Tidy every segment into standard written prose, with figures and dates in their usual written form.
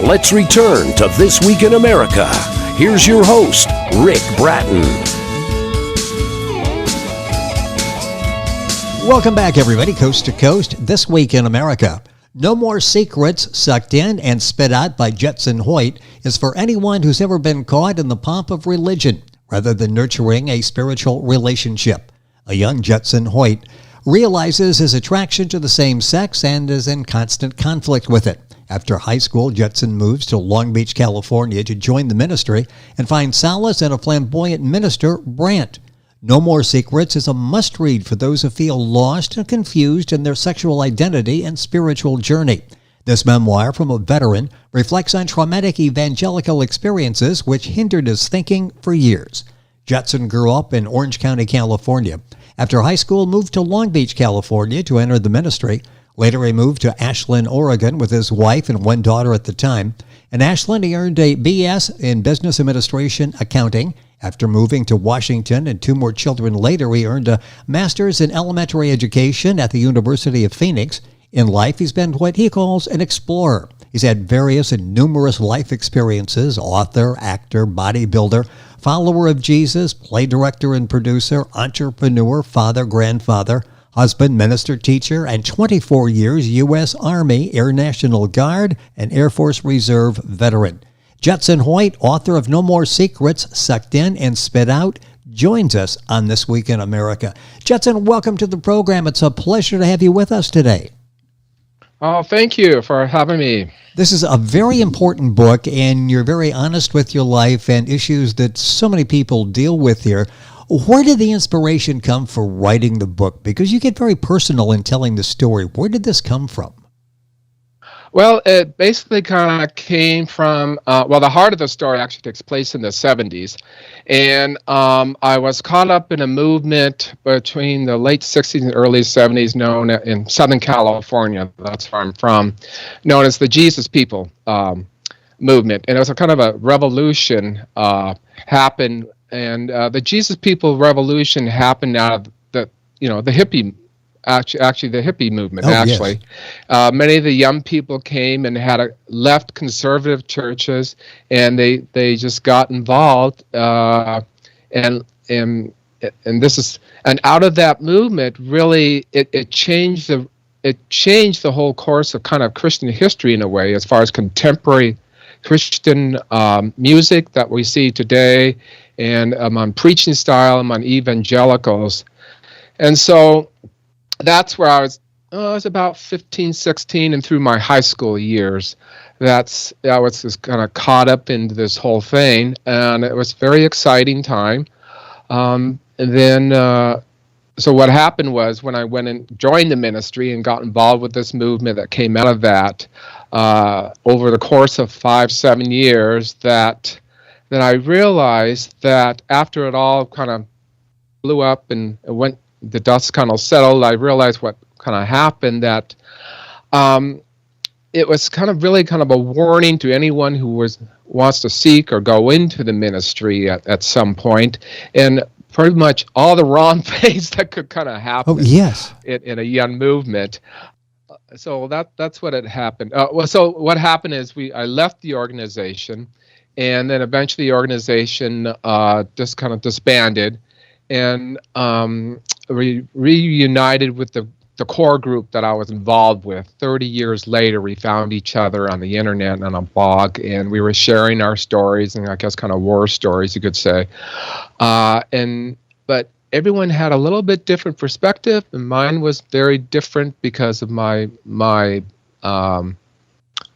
Let's return to This Week in America. Here's your host, Ric Bratton. Welcome back, everybody, coast to coast. This Week in America. No More Secrets, Sucked In and Spit Out by Judson Hoyt is for anyone who's ever been caught in the pomp of religion rather than nurturing a spiritual relationship. A young Judson Hoyt realizes his attraction to the same sex and is in constant conflict with it. After high school, Judson moves to Long Beach, California to join the ministry and find solace in a flamboyant minister, Brant. No More Secrets is a must-read for those who feel lost and confused in their sexual identity and spiritual journey. This memoir from a veteran reflects on traumatic evangelical experiences which hindered his thinking for years. Judson grew up in Orange County, California. After high school, moved to Long Beach, California to enter the ministry. Later, he moved to Ashland, Oregon with his wife and one daughter at the time. In Ashland, he earned a B.S. in Business Administration Accounting. After moving to Washington and two more children later, he earned a master's in elementary education at the University of Phoenix. In life, he's been what he calls an explorer. He's had various and numerous life experiences: author, actor, bodybuilder, follower of Jesus, play director and producer, entrepreneur, father, grandfather, husband, minister, teacher, and 24 years U.S. Army, Air National Guard, and Air Force Reserve veteran. Judson Hoyt, author of No More Secrets, Sucked In and Spit Out, joins us on This Week in America. Judson, welcome to the program. It's a pleasure to have you with us today. Oh, thank you for having me. This is a very important book, and you're very honest with your life and issues that so many people deal with here. Where did the inspiration come for writing the book? Because you get very personal in telling the story. Where did this come from? Well, it basically kind of came from, the heart of the story actually takes place in the 70s. And I was caught up in a movement between the late 60s and early 70s known in Southern California, that's where I'm from, known as the Jesus People movement. And it was a kind of a revolution happened. And the Jesus People revolution happened out of the hippie, actually the hippie movement. Yes. Many of the young people came and had left conservative churches, and they just got involved. And out of that movement, really, it changed the whole course of kind of Christian history in a way, as far as contemporary Christian music that we see today. And on preaching style, I'm on evangelicals. And so that's where I was about 15, 16, and through my high school years. I was just kind of caught up into this whole thing, and it was a very exciting time. And then, so what happened was when I went and joined the ministry and got involved with this movement that came out of that, over the course of 5-7 years, that I realized that after it all kind of blew up and the dust kind of settled, I realized what kind of happened, that it was kind of a warning to anyone who wants to seek or go into the ministry at some point, and pretty much all the wrong things that could kind of happen in a young movement. So that's what had happened. So what happened is I left the organization. And then eventually the organization just kind of disbanded, and reunited with the core group that I was involved with. 30 years later, we found each other on the internet and on a blog, and we were sharing our stories, and I guess kind of war stories, you could say. But everyone had a little bit different perspective, and mine was very different because of my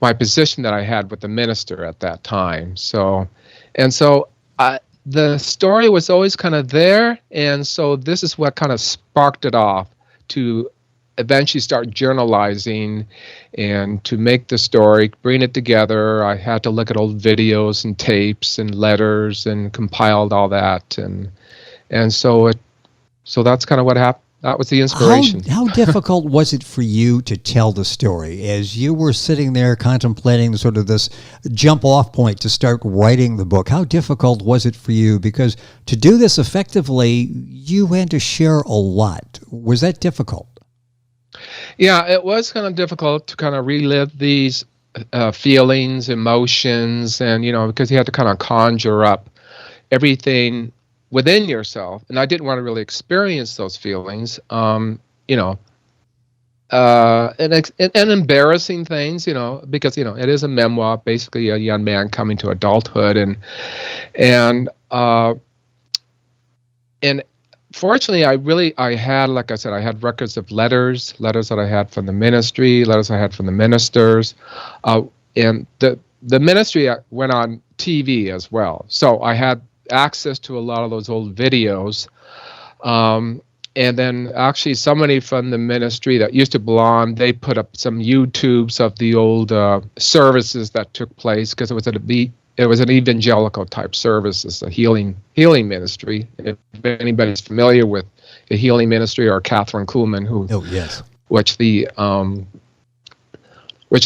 position that I had with the minister at that time. So the story was always kind of there, and so this is what kind of sparked it off to eventually start journalizing and to make the story, bring it together. I had to look at old videos and tapes and letters and compiled all that, and so that's kind of what happened. That was the inspiration. How difficult was it for you to tell the story as you were sitting there contemplating sort of this jump off point to start writing the book? How difficult was it for you? Because to do this effectively, you had to share a lot. Was that difficult? Yeah, it was kind of difficult to kind of relive these feelings, emotions, and because you had to kind of conjure up everything within yourself, and I didn't want to really experience those feelings, and embarrassing things, because it is a memoir, basically a young man coming to adulthood, and fortunately, I had, like I said, I had records of letters that I had from the ministry, letters I had from the ministers, and the ministry went on TV as well, so I had access to a lot of those old videos. And then actually somebody from the ministry that used to belong, they put up some YouTubes of the old services that took place, because it was an evangelical type service. It's a healing ministry. If anybody's familiar with the healing ministry, or Catherine Kuhlman, which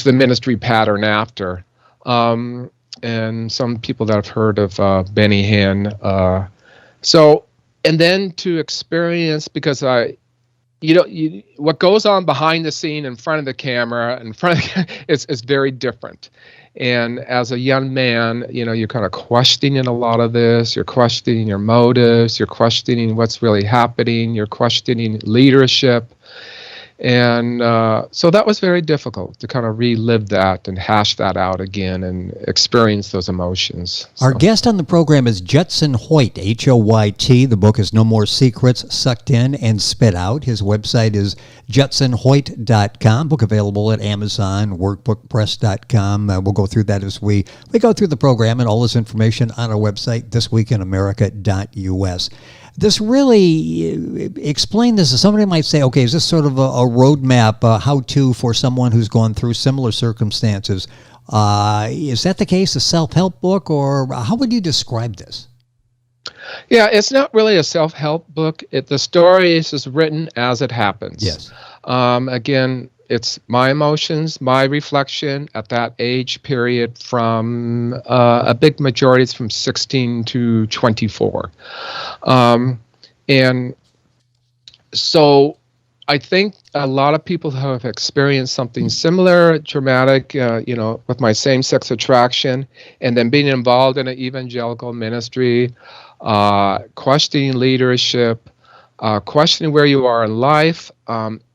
the ministry patterned after. And some people that have heard of Benny Hinn. And then to experience, because what goes on behind the scene, in front of the camera, is very different. And as a young man, you're kind of questioning a lot of this. You're questioning your motives. You're questioning what's really happening. You're questioning leadership. And so that was very difficult to kind of relive that and hash that out again and experience those emotions. Our guest on the program is Judson Hoyt, Hoyt. The book is No More Secrets Sucked In and Spit Out. His website is judsonhoyt.com. Book available at Amazon, workbookpress.com. We'll go through that as we go through the program, and all this information on our website, thisweekinamerica.us. This really, explain this. Somebody might say, okay, is this sort of a roadmap, how-to for someone who's gone through similar circumstances? Is that the case, a self-help book, or how would you describe this? Yeah, it's not really a self-help book. The story is just written as it happens. Yes. Again, it's my emotions, my reflection at that age period from a big majority is from 16 to 24. And so I think a lot of people have experienced something similar, traumatic, with my same-sex attraction, and then being involved in an evangelical ministry, questioning leadership, questioning where you are in life,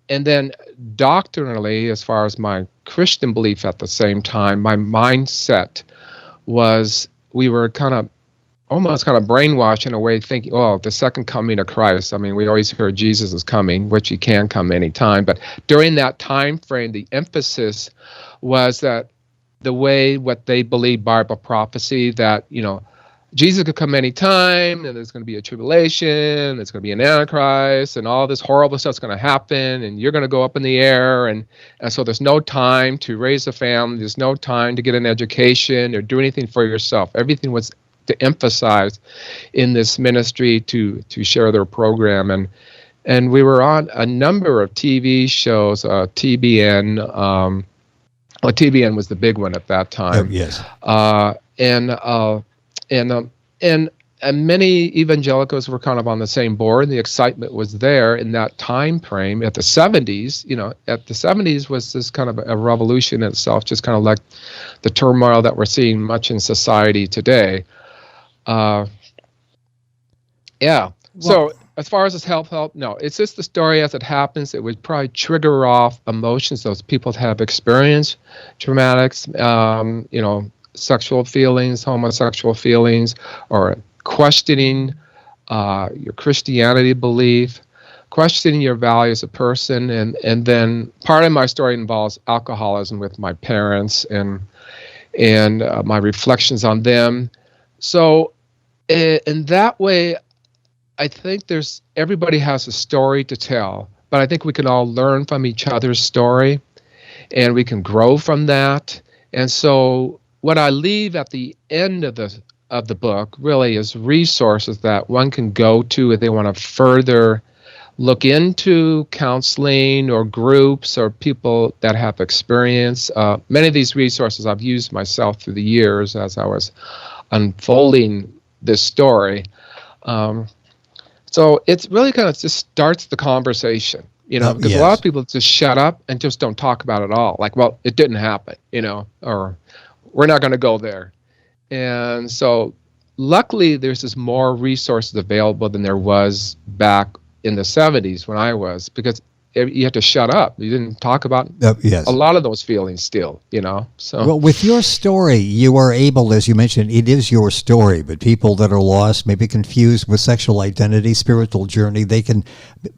and then doctrinally, as far as my Christian belief at the same time, my mindset was, we were almost brainwashed in a way, thinking, oh, the second coming of Christ. I mean, we always heard Jesus is coming, which he can come anytime. But during that time frame, the emphasis was that what they believe, Bible prophecy, that, Jesus could come anytime, and there's going to be a tribulation, there's going to be an Antichrist, and all this horrible stuff's going to happen, and you're going to go up in the air, and so there's no time to raise a family, there's no time to get an education or do anything for yourself. Everything was to emphasize in this ministry to share their program, and we were on a number of TV shows, TBN. TBN was the big one at that time. Oh, yes. And many evangelicals were kind of on the same board. The excitement was there in that time frame. At the 70s, the 70s was this kind of a revolution in itself, just kind of like the turmoil that we're seeing much in society today. So as far as this help, no, it's just the story as it happens. It would probably trigger off emotions those people have experienced, traumatics, sexual feelings, homosexual feelings, or questioning your Christianity belief, questioning your value as a person, and then part of my story involves alcoholism with my parents and my reflections on them. So in that way, I think everybody has a story to tell, but I think we can all learn from each other's story, and we can grow from that. And so what I leave at the end of the book really is resources that one can go to if they want to further look into counseling or groups or people that have experience. Many of these resources I've used myself through the years as I was unfolding this story. So it's really kind of just starts the conversation. because a lot of people just shut up and just don't talk about it at all. Like, well, it didn't happen, or we're not going to go there. And so luckily there's just more resources available than there was back in the 70s when I was, because you had to shut up. You didn't talk about a lot of those feelings still, So well, with your story, you are able, as you mentioned, it is your story, but people that are lost, maybe confused with sexual identity, spiritual journey, they can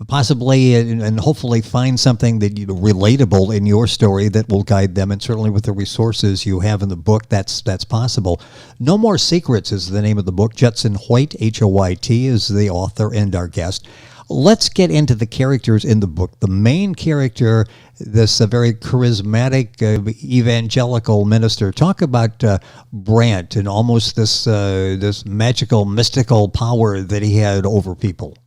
possibly and hopefully find something that relatable in your story that will guide them, and certainly with the resources you have in the book, that's possible. No More Secrets is the name of the book. Judson Hoyt, Hoyt, is the author and our guest. Let's get into the characters in the book. The main character, this very charismatic evangelical minister. Talk about Brandt and almost this magical, mystical power that he had over people.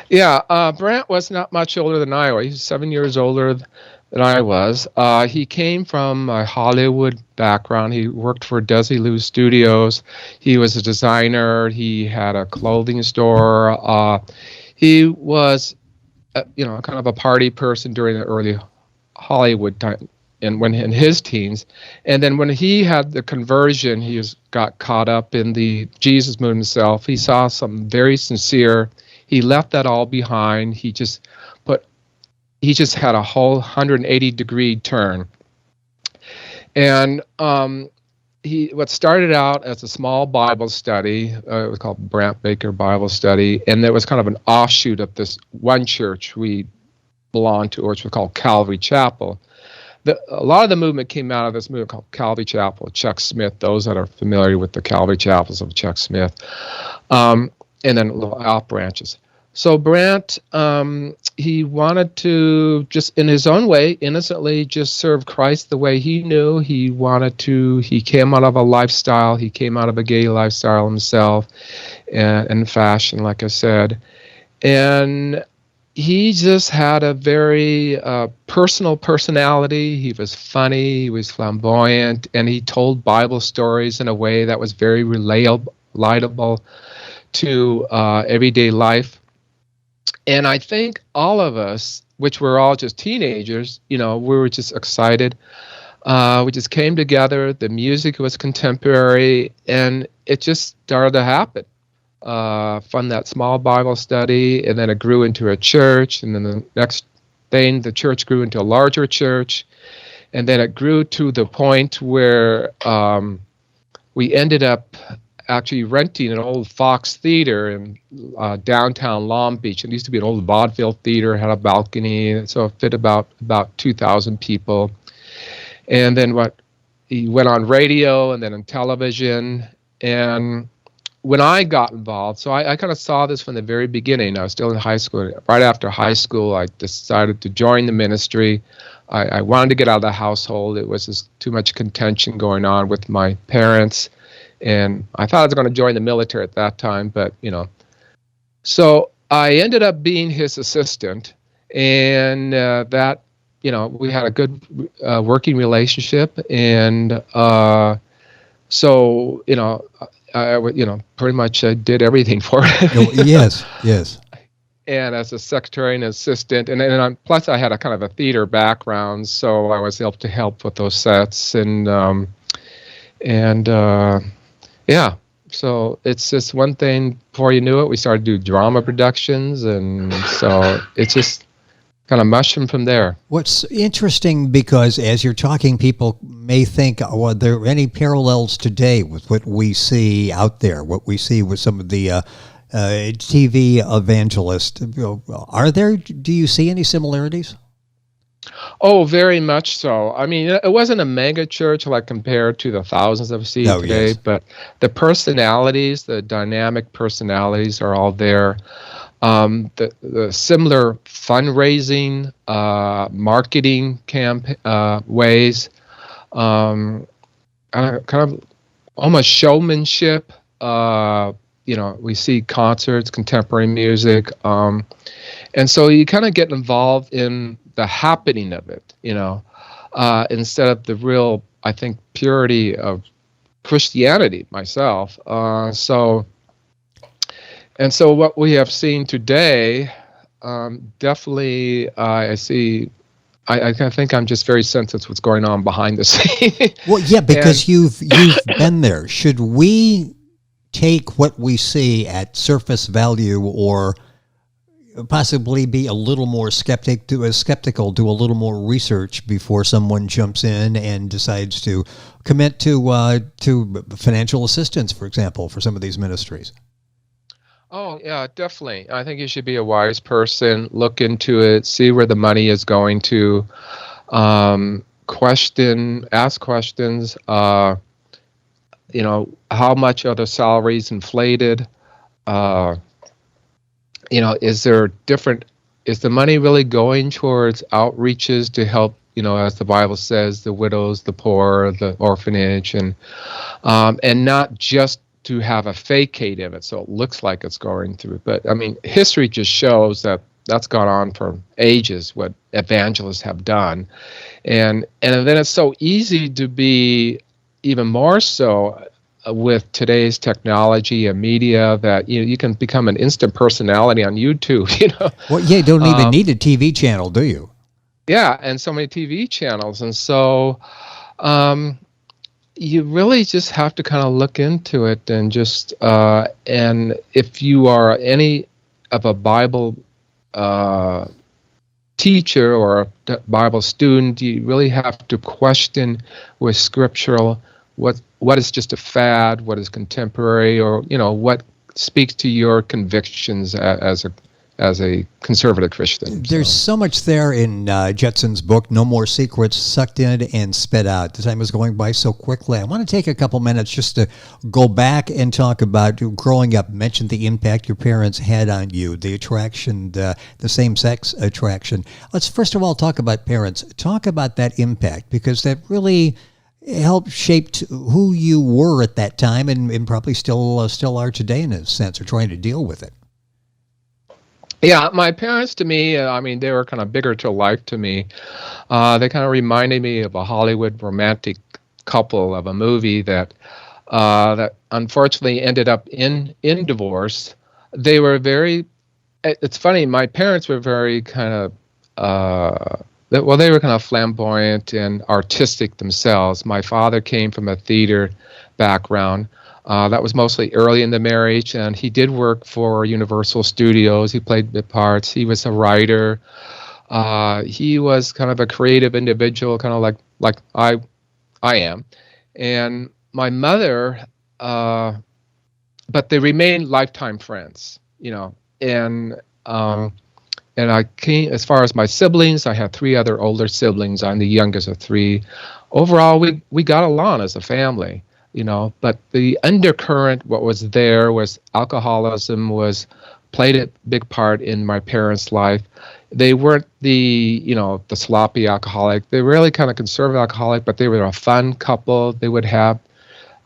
Yeah, Brandt was not much older than I was. He was 7 years older than I was. He came from a Hollywood background. He worked for Desilu Studios. He was a designer. He had a clothing store. He was, kind of a party person during the early Hollywood time, and when in his teens. And then when he had the conversion, he got caught up in the Jesus movement himself. He saw something very sincere. He left that all behind. He just had a whole 180-degree turn. And what started out as a small Bible study, it was called Brandt Baker Bible Study, and it was kind of an offshoot of this one church we belonged to, which was called Calvary Chapel. A lot of the movement came out of this movement called Calvary Chapel, Chuck Smith, those that are familiar with the Calvary Chapels of Chuck Smith, and then little out branches. So Brandt, he wanted to just in his own way, innocently, just serve Christ the way he knew. He came out of a lifestyle. He came out of a gay lifestyle himself, and fashion, like I said. And he just had a very personal personality. He was funny, he was flamboyant, and he told Bible stories in a way that was very relatable to everyday life. And I think all of us, which were all just teenagers, we were just excited. We just came together. The music was contemporary, and it just started to happen from that small Bible study. And then it grew into a church. And then the next thing, the church grew into a larger church. And then it grew to the point where we ended up actually renting an old Fox Theater in downtown Long Beach. It used to be an old vaudeville theater, had a balcony, so it fit about 2,000 people. And then he went on radio and then on television. And when I got involved, so I kind of saw this from the very beginning. I was still in high school. Right after high school, I decided to join the ministry. I wanted to get out of the household. It was just too much contention going on with my parents. And I thought I was going to join the military at that time, but, So I ended up being his assistant, and we had a good working relationship. And so, I pretty much did everything for him. Yes. And as a secretary and assistant, and plus I had a kind of a theater background, so I was able to help with those sets, yeah, so it's just one thing. Before you knew it, we started to do drama productions, and so it's just kind of mushroomed from there. What's interesting, because as you're talking, people may think, are there any parallels today with what we see out there, what we see with some of the TV evangelists? Are there? Do you see any similarities? Oh, very much so. I mean, it wasn't a mega church like compared to the thousands that we see today, yes. But the personalities, the dynamic personalities are all there. The similar fundraising, marketing ways, kind of almost showmanship. We see concerts, contemporary music, and so you kind of get involved in the happening of it, instead of the real, I think, purity of Christianity myself. So what we have seen today, definitely, I see. I kind of think I'm just very sensitive to what's going on behind the scene. Well, yeah, And because you've been there. Should we take what we see at surface value, or possibly be a little more skeptical, do a little more research before someone jumps in and decides to commit to financial assistance, for example, for some of these ministries? oh yeah, definitely. I think you should be a wise person. Look into it. See where the money is going to. Ask questions. How much are the salaries inflated? Uh, is there different? Is the money really going towards outreaches to help? As the Bible says, the widows, the poor, the orphanage, and not just to have a facade of it, so it looks like it's going through. But I mean, history just shows that that's gone on for ages. What evangelists have done, and then it's so easy to be even more so with today's technology and media that you can become an instant personality on YouTube. Well, yeah, you don't even need a TV channel, do you? Yeah, and so many TV channels, and so you really just have to kind of look into it and just and if you are any of a Bible teacher or a Bible student, you really have to question with scriptural what is just a fad, what is contemporary, or what speaks to your convictions as a conservative Christian. There's so much there in Judson's book, No More Secrets, Sucked In and Spit Out. The time is going by so quickly. I want to take a couple minutes just to go back and talk about growing up. Mention the impact your parents had on you, the attraction, the same-sex attraction. Let's first of all talk about parents. Talk about that impact, because that really helped shape who you were at that time and probably still are today in a sense, or trying to deal with it. Yeah, my parents, to me, they were kind of bigger to life to me. They kind of reminded me of a Hollywood romantic couple of a movie that unfortunately ended up in divorce. They were very. It's funny. My parents were very kind of. They were kind of flamboyant and artistic themselves. My father came from a theater background. That was mostly early in the marriage, and he did work for Universal Studios. He played bit parts. He was a writer. He was kind of a creative individual, kind of like I am. And my mother, but they remained lifetime friends, And I came, as far as my siblings, I had 3 other older siblings. I'm the youngest of 3. Overall, we got along as a family. But the undercurrent, what was there was alcoholism played a big part in my parents' life. They weren't the sloppy alcoholic. They were really kind of conservative alcoholic, but they were a fun couple. They would have,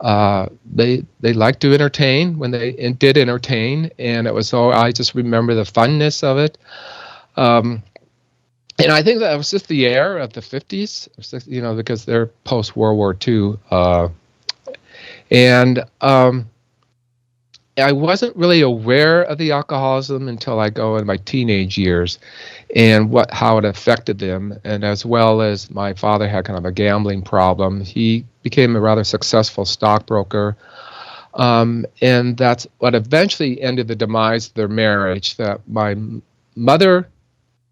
they liked to entertain when they did entertain. And it was I just remember the funness of it. And I think that was just the era of the 50s, because they're post-World War II. And I wasn't really aware of the alcoholism until I go in my teenage years, and how it affected them. And as well as my father had kind of a gambling problem. He became a rather successful stockbroker, and that's what eventually ended the demise of their marriage. That my mother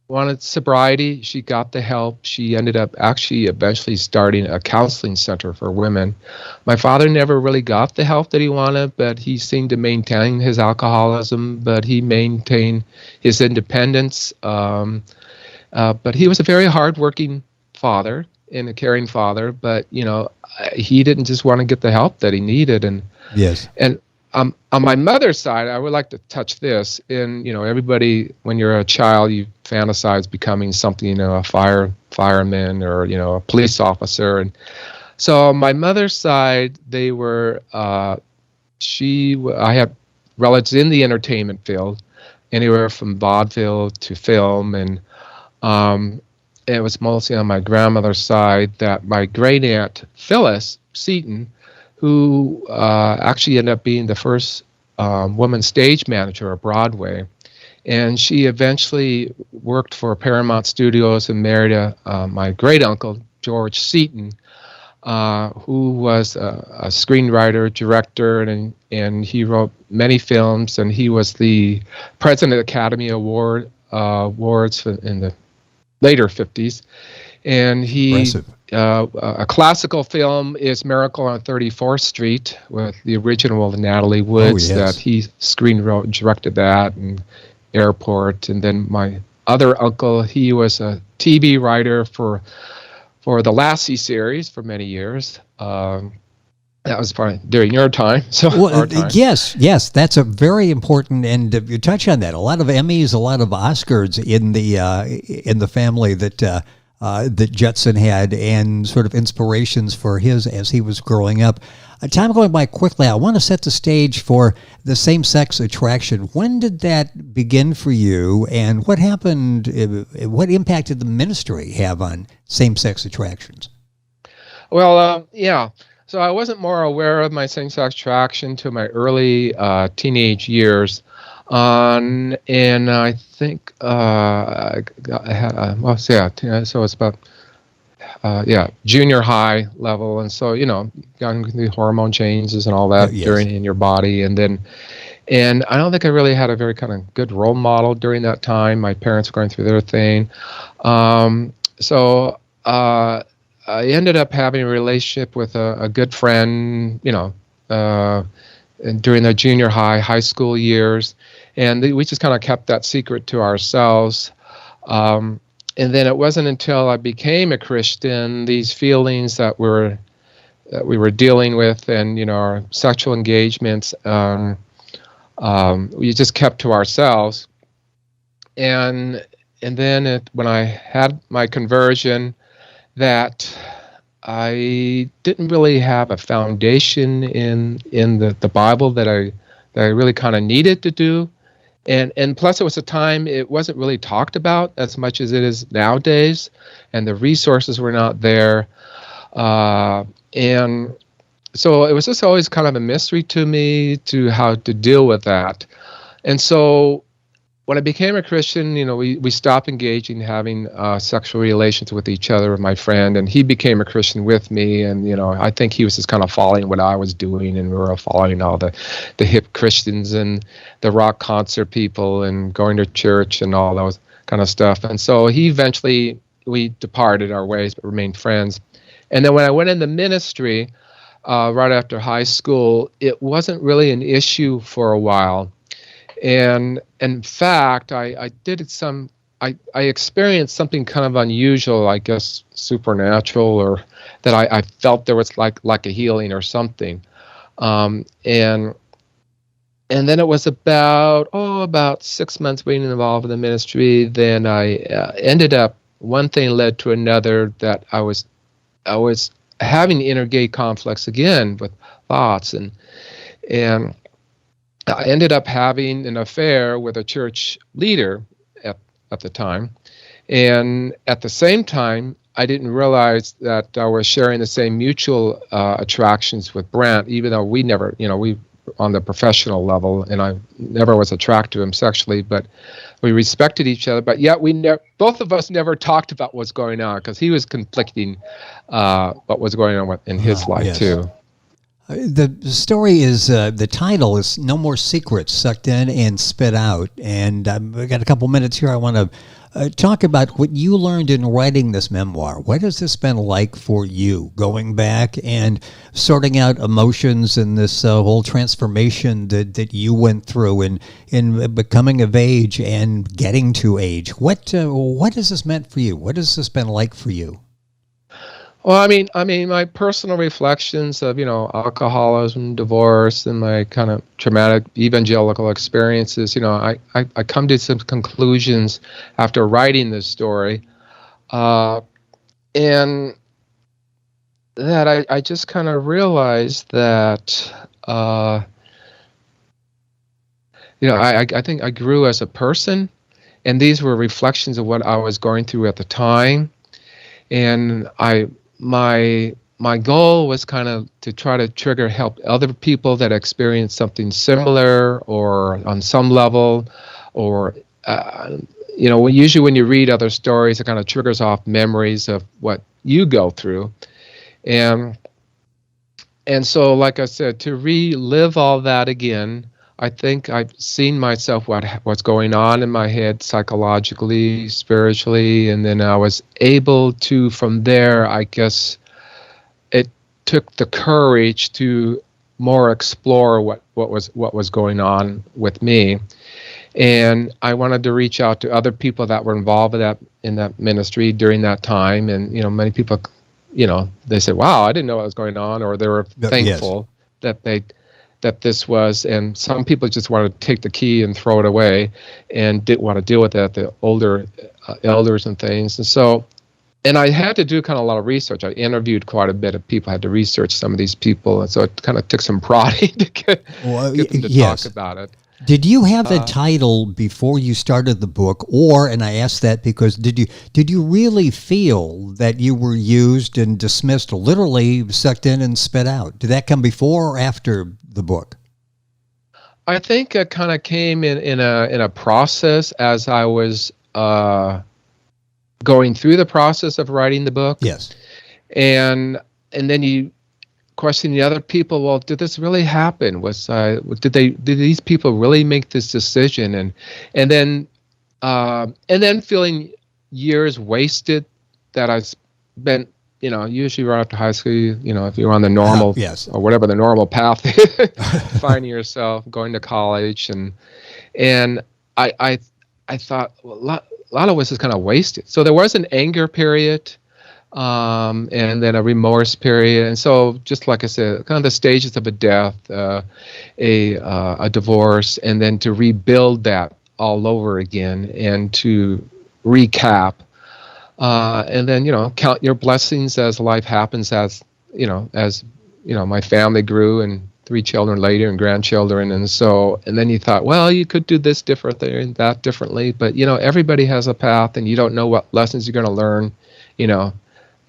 wanted sobriety. She got the help. She ended up actually eventually starting a counseling center for women. My father never really got the help that he wanted, but he seemed to maintain his alcoholism, but he maintained his independence. But he was a very hardworking father and a caring father, but, he didn't just want to get the help that he needed. And yes. And on my mother's side, I would like to touch this. Everybody, when you're a child, you fantasize becoming something, a fireman or, a police officer. And so on my mother's side, they were, I had relatives in the entertainment field, anywhere from vaudeville to film. And it was mostly on my grandmother's side that my great aunt, Phyllis Seaton, who actually ended up being the first woman stage manager at Broadway. And she eventually worked for Paramount Studios and married my great uncle, George Seaton, who was a screenwriter, director, and he wrote many films. And he was the president of the Academy Awards in the later 50s. And a classical film is Miracle on 34th Street with the original Natalie Woods. Oh, yes. That he screenwrote and directed that, and Airport. And then my other uncle, he was a TV writer for the Lassie series for many years. That was probably during your time. So our time. Yes, that's a very important, and you touch on that. A lot of Emmys, a lot of Oscars in the family that Judson had, and sort of inspirations for his as he was growing up. Time going by quickly. I want to set the stage for the same-sex attraction. When did that begin for you, and what happened? What impact did the ministry have on same-sex attractions? Well, yeah. So I wasn't more aware of my same-sex attraction to my early teenage years. And I think I had, so it's about, junior high level. And so, going through the hormone changes and all that in your body. And I don't think I really had a very kind of good role model during that time. My parents were going through their thing. So I ended up having a relationship with a good friend, during the junior high school years. And we just kind of kept that secret to ourselves. And then it wasn't until I became a Christian, these feelings that we were dealing with, and our sexual engagements, we just kept to ourselves. And then when I had my conversion, that I didn't really have a foundation in the Bible that I really kind of needed to do. And plus it was a time it wasn't really talked about as much as it is nowadays, and the resources were not there. And so it was just always kind of a mystery to me to how to deal with that. And so when I became a Christian, we stopped engaging, having sexual relations with each other, with my friend, and he became a Christian with me. And, I think he was just kind of following what I was doing, and we were following all the hip Christians and the rock concert people and going to church and all those kind of stuff. And so we departed our ways, but remained friends. And then when I went into ministry, right after high school, it wasn't really an issue for a while. And in fact, I experienced something kind of unusual, I guess supernatural, or that I felt there was like a healing or something. And then it was about 6 months being involved in the ministry. Then I ended up, one thing led to another, that I was having inner gay conflicts again with thoughts, and I ended up having an affair with a church leader at the time. And at the same time, I didn't realize that I was sharing the same mutual attractions with Brant, even though we never, we on the professional level, and I never was attracted to him sexually, but we respected each other. But yet both of us never talked about what's going on, because he was conflicting what was going on in his life too. The story is, the title is No More Secrets, Sucked In and Spit Out. And we got a couple minutes here. I want to talk about what you learned in writing this memoir. What has this been like for you, going back and sorting out emotions and this whole transformation that you went through in becoming of age and getting to age? What has this meant for you? What has this been like for you? Well, I mean, my personal reflections of, alcoholism, divorce, and my kind of traumatic evangelical experiences, I come to some conclusions after writing this story, and that I just kind of realized that, I think I grew as a person, and these were reflections of what I was going through at the time, and my goal was kind of to try to help other people that experience something similar, or on some level, or usually when you read other stories, it kind of triggers off memories of what you go through, and so, like I said, to relive all that again, I think I've seen myself what's going on in my head psychologically, spiritually, and then I was able to, from there, I guess it took the courage to more explore what was going on with me. And I wanted to reach out to other people that were involved in that ministry during that time. And, many people, they said, wow, I didn't know what was going on, or they were thankful that this was, and some people just wanted to take the key and throw it away and didn't want to deal with it, the older elders and things. And so, and I had to do kind of a lot of research. I interviewed quite a bit of people, I had to research some of these people, and so it kind of took some prodding to get them to talk about it. Did you have the title before you started the book, and I ask that because did you really feel that you were used and dismissed, literally sucked in and spit out? Did that come before or after the book? I think it kind of came in a process as I was going through the process of writing the book. Yes, and then you question the other people. Well, did this really happen? Did these people really make this decision? And then feeling years wasted that I spent, usually right after high school, if you're on the normal, yes, or whatever the normal path, finding yourself, going to college, and I thought, well, a lot of this is kind of wasted. So there was an anger period. And then a remorse period, and so just like I said, kind of the stages of a death, a divorce, and then to rebuild that all over again, and to recap, and then count your blessings as life happens, as my family grew, and 3 children later, and grandchildren, and then you thought, well, you could do this differently and that differently, but everybody has a path, and you don't know what lessons you're going to learn,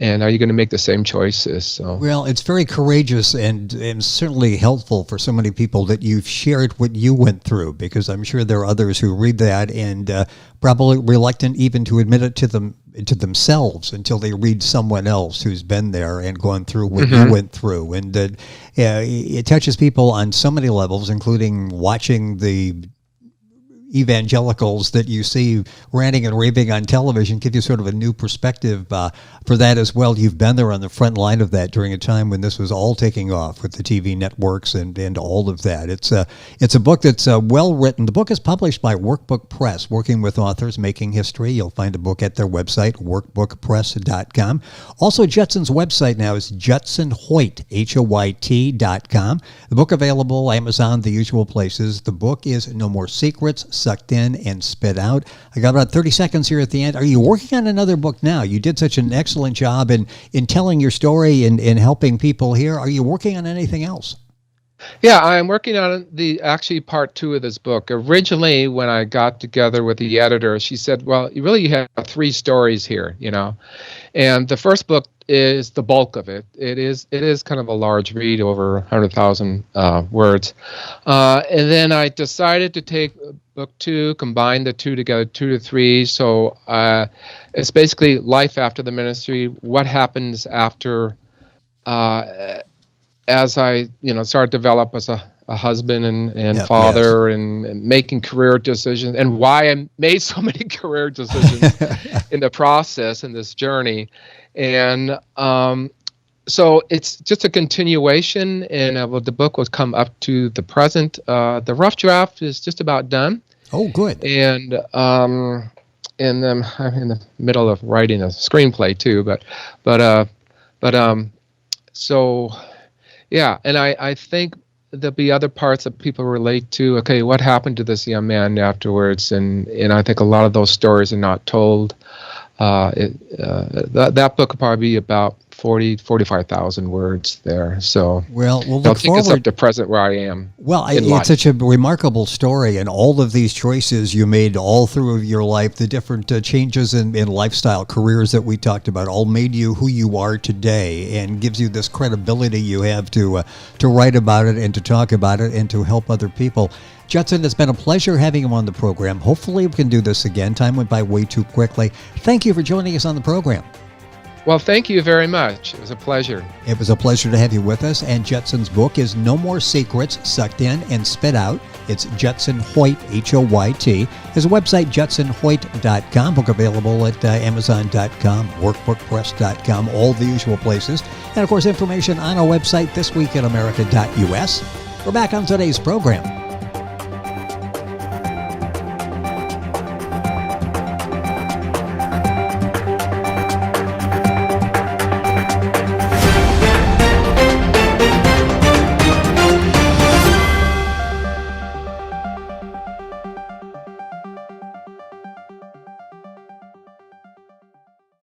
and are you going to make the same choices? So. Well, it's very courageous and certainly helpful for so many people that you've shared what you went through, because I'm sure there are others who read that and probably reluctant even to admit it to themselves until they read someone else who's been there and gone through what you went through. And it touches people on so many levels, including watching the evangelicals that you see ranting and raving on television give you sort of a new perspective for that as well. You've been there on the front line of that during a time when this was all taking off with the TV networks and all of that. It's a book that's well written. The book is published by Workbook Press, working with authors making history. You'll find a book at their website, workbookpress.com. Also, Judson's website now is Judson Hoyt, HOYT.com. The book available, Amazon, the usual places. The book is No More Secrets, Sucked In and Spit Out. I got about 30 seconds here at the end. Are you working on another book now? You did such an excellent job in telling your story and helping people here. Are you working on anything else? Yeah, I'm working on actually part 2 of this book. Originally, when I got together with the editor, she said, well, you have 3 stories here, and the first book is the bulk of it. It is kind of a large read, over 100,000 words. And then I decided to take book 2, combine the 2 together, 2 to 3. So it's basically life after the ministry, what happens after, as I, started to develop as a husband and father, yes, and making career decisions, and why I made so many career decisions in the process, in this journey. And so it's just a continuation, and the book will come up to the present. The rough draft is just about done. Oh, good. And I'm in the middle of writing a screenplay too. So yeah, and I think there'll be other parts that people relate to. Okay, what happened to this young man afterwards? And I think a lot of those stories are not told. That book will probably be about 45,000 words there. So well, we'll I'll look take us forward. up to present where I am. Well, in life. it's such a remarkable story, and all of these choices you made all through your life, the different changes in lifestyle, careers that we talked about, all made you who you are today, and gives you this credibility you have to write about it and to talk about it and to help other people. Judson, it's been a pleasure having you on the program. Hopefully we can do this again. Time went by way too quickly. Thank you for joining us on the program. Well, thank you very much. It was a pleasure. It was a pleasure to have you with us. And Judson's book is No More Secrets, Sucked In and Spit Out. It's Judson Hoyt, Hoyt. His website, judsonhoyt.com. Book available at amazon.com, workbookpress.com, all the usual places. And, of course, information on our website, thisweekinamerica.us. We're back on today's program.